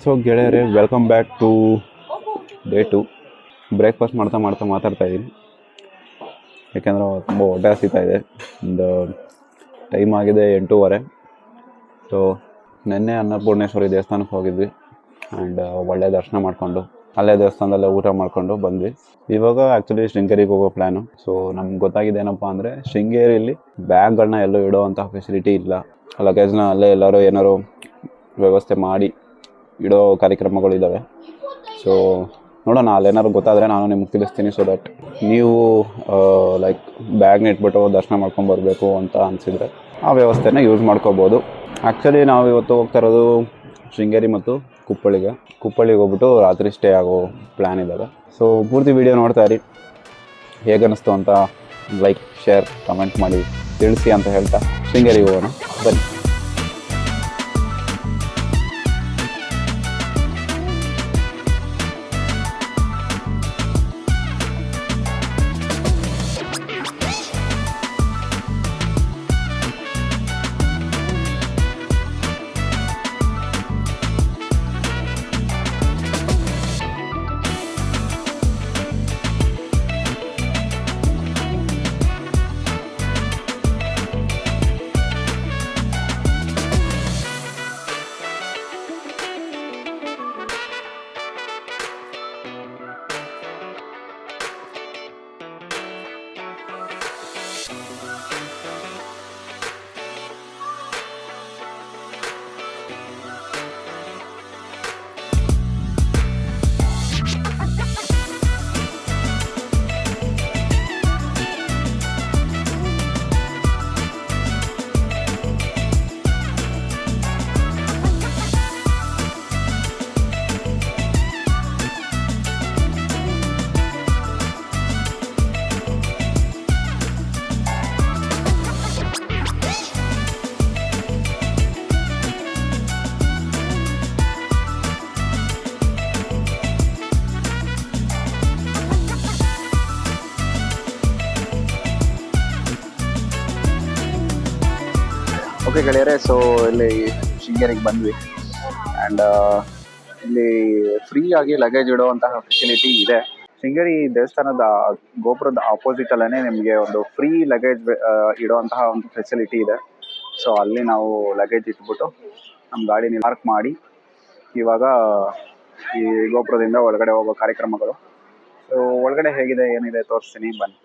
So ಗೆಳೆಯರೆ, welcome back to day 2. Breakfast ಮಾತಾಡ್ತಾ ಇದ್ದೀನಿ, ಯಾಕೆಂದರೆ ತುಂಬ ಹೊಟ್ಟೆ ಹಸಿತಾ ಇದೆ. ಒಂದು ಟೈಮ್ ಆಗಿದೆ 8:30. ಸೊ ನಿನ್ನೆ ಅನ್ನಪೂರ್ಣೇಶ್ವರಿ ದೇವಸ್ಥಾನಕ್ಕೆ ಹೋಗಿದ್ವಿ ಆ್ಯಂಡ್ ಒಳ್ಳೆಯ ದರ್ಶನ ಮಾಡಿಕೊಂಡು ಅಲ್ಲೇ ದೇವಸ್ಥಾನದಲ್ಲೇ ಊಟ ಮಾಡಿಕೊಂಡು ಬಂದ್ವಿ. ಇವಾಗ ಆ್ಯಕ್ಚುಲಿ ಶೃಂಗೇರಿಗೆ ಹೋಗೋ ಪ್ಲ್ಯಾನು. ಸೊ ನಮ್ಗೆ ಗೊತ್ತಾಗಿದೆ ಏನಪ್ಪ ಅಂದರೆ, ಶೃಂಗೇರಿಯಲ್ಲಿ ಬ್ಯಾಗ್ಗಳನ್ನ ಎಲ್ಲೂ ಇಡೋವಂಥ ಫೆಸಿಲಿಟಿ ಇಲ್ಲ. ಲಗೇಜ್ನ ಅಲ್ಲೇ ಎಲ್ಲರೂ ಏನಾರು ವ್ಯವಸ್ಥೆ ಮಾಡಿ ಇಡೋ ಕಾರ್ಯಕ್ರಮಗಳಿದ್ದಾವೆ. ಸೊ ನೋಡೋಣ, ಅಲ್ಲೇನಾದ್ರು ಗೊತ್ತಾದರೆ ನಾನು ನಿಮ್ಗೆ ತಿಳಿಸ್ತೀನಿ. ಸೊ ದಟ್ ನೀವು ಲೈಕ್ ಬ್ಯಾಗ್ನ ಇಟ್ಬಿಟ್ಟು ದರ್ಶನ ಮಾಡ್ಕೊಂಬರ್ಬೇಕು ಅಂತ ಅನಿಸಿದರೆ ಆ ವ್ಯವಸ್ಥೆನ ಯೂಸ್ ಮಾಡ್ಕೋಬೋದು. ಆ್ಯಕ್ಚುಲಿ ನಾವು ಇವತ್ತು ಹೋಗ್ತಾ ಇರೋದು ಶೃಂಗೇರಿ ಮತ್ತು ಕುಪ್ಪಳಿಗೆ ಹೋಗ್ಬಿಟ್ಟು ರಾತ್ರಿ ಸ್ಟೇ ಆಗೋ ಪ್ಲ್ಯಾನ್ ಇದ್ದಾವೆ. ಸೊ ಪೂರ್ತಿ ವಿಡಿಯೋ ನೋಡ್ತಾ ಇರಿ. ಹೇಗನ್ನಿಸ್ತು ಅಂತ ಲೈಕ್, ಶೇರ್, ಕಮೆಂಟ್ ಮಾಡಿ ತಿಳಿಸಿ ಅಂತ ಹೇಳ್ತಾ ಶೃಂಗೇರಿಗೆ ಹೋಗೋಣ ಬನ್ನಿ. ಓಕೆ ಗೆಳೆಯರೆ, ಸೊ ಇಲ್ಲಿ ಶೃಂಗೇರಿಗೆ ಬಂದ್ವಿ ಆ್ಯಂಡ್ ಇಲ್ಲಿ ಫ್ರೀ ಆಗಿ ಲಗೇಜ್ ಇಡುವಂತಹ ಫೆಸಿಲಿಟಿ ಇದೆ. ಶೃಂಗೇರಿ ದೇವಸ್ಥಾನದ ಗೋಪುರದ ಆಪೋಸಿಟಲ್ಲೇ ನಿಮಗೆ ಒಂದು ಫ್ರೀ ಲಗೇಜ್ ಇಡುವಂತಹ ಒಂದು ಫೆಸಿಲಿಟಿ ಇದೆ. ಸೊ ಅಲ್ಲಿ ನಾವು ಲಗೇಜ್ ಇಟ್ಬಿಟ್ಟು ನಮ್ಮ ಗಾಡಿನ ಪಾರ್ಕ್ ಮಾಡಿ ಇವಾಗ ಈ ಗೋಪುರದಿಂದ ಒಳಗಡೆ ಹೋಗೋ ಕಾರ್ಯಕ್ರಮಗಳು. ಸೊ ಒಳಗಡೆ ಹೇಗಿದೆ ಏನಿದೆ ತೋರಿಸ್ತೀನಿ ಬನ್ನಿ.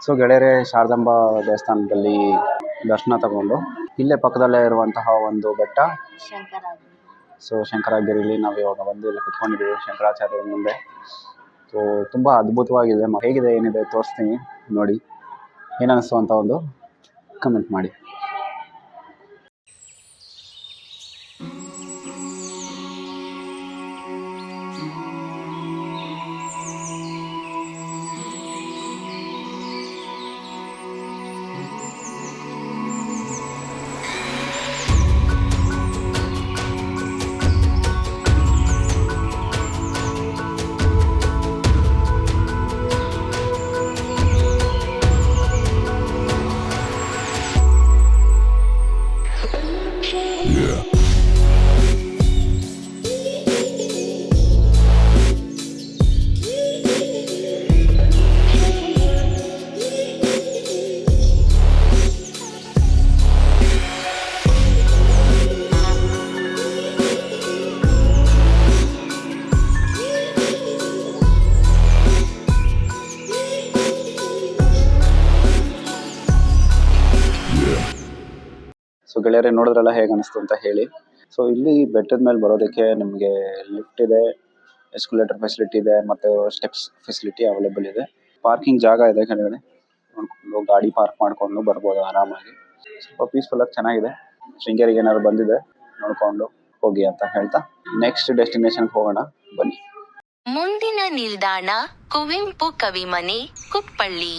ಸೊ ಗೆಳೆಯರೆ, ಶಾರದಾಂಬಾ ದೇವಸ್ಥಾನದಲ್ಲಿ ದರ್ಶನ ತಗೊಂಡು ಇಲ್ಲೇ ಪಕ್ಕದಲ್ಲೇ ಇರುವಂತಹ ಒಂದು ಬೆಟ್ಟ ಸೊ ಶಂಕರಗಿರಿಲಿ ನಾವು ಇವಾಗ ಬಂದು ಇಲ್ಲಿ ಕುತ್ಕೊಂಡಿದ್ದೀವಿ ಶಂಕರಾಚಾರ್ಯರ ಮುಂದೆ. ಸೊ ತುಂಬ ಅದ್ಭುತವಾಗಿದೆ. ಹೇಗಿದೆ ಏನಿದೆ ತೋರಿಸ್ತೀನಿ, ನೋಡಿ. ಏನನ್ನಿಸ್ತು ಅಂತ ಒಂದು ಕಮೆಂಟ್ ಮಾಡಿ. ಸೊ ಗೆಳೆಯರೇ ನೋಡಿದ್ರಲ್ಲ ಹೇಗೆ ಅನಿಸ್ತು ಅಂತ ಹೇಳಿ. ಸೊ ಇಲ್ಲಿ ಬೆಟ್ಟದ ಮೇಲೆ ಬರೋದಕ್ಕೆ ನಿಮಗೆ ಲಿಫ್ಟ್ ಇದೆ, ಎಸ್ಕಲೇಟರ್ ಫೆಸಿಲಿಟಿ ಇದೆ, ಮತ್ತು ಸ್ಟೆಪ್ಸ್ ಫೆಸಿಲಿಟಿ ಅವೈಲೇಬಲ್ ಇದೆ. ಪಾರ್ಕಿಂಗ್ ಜಾಗ ಇದೆ ಕೆಳಗಡೆ, ನೋಡ್ಕೊಂಡು ಗಾಡಿ ಪಾರ್ಕ್ ಮಾಡ್ಕೊಂಡು ಬರ್ಬೋದು ಆರಾಮಾಗಿ. ಸ್ವಲ್ಪ ಪೀಸ್ಫುಲ್ ಆಗಿ ಚೆನ್ನಾಗಿದೆ. ಶೃಂಗೇರಿಗೆ ಏನಾದ್ರು ಬಂದಿದೆ ನೋಡ್ಕೊಂಡು ಹೋಗಿ ಅಂತ ಹೇಳ್ತಾ ನೆಕ್ಸ್ಟ್ ಡೆಸ್ಟಿನೇಷನ್ಗೆ ಹೋಗೋಣ ಬನ್ನಿ. ಮುಂದಿನ ನಿಲ್ದಾಣ ಕುವೆಂಪು ಕವಿಮನೆ, ಕುಪ್ಪಳ್ಳಿ.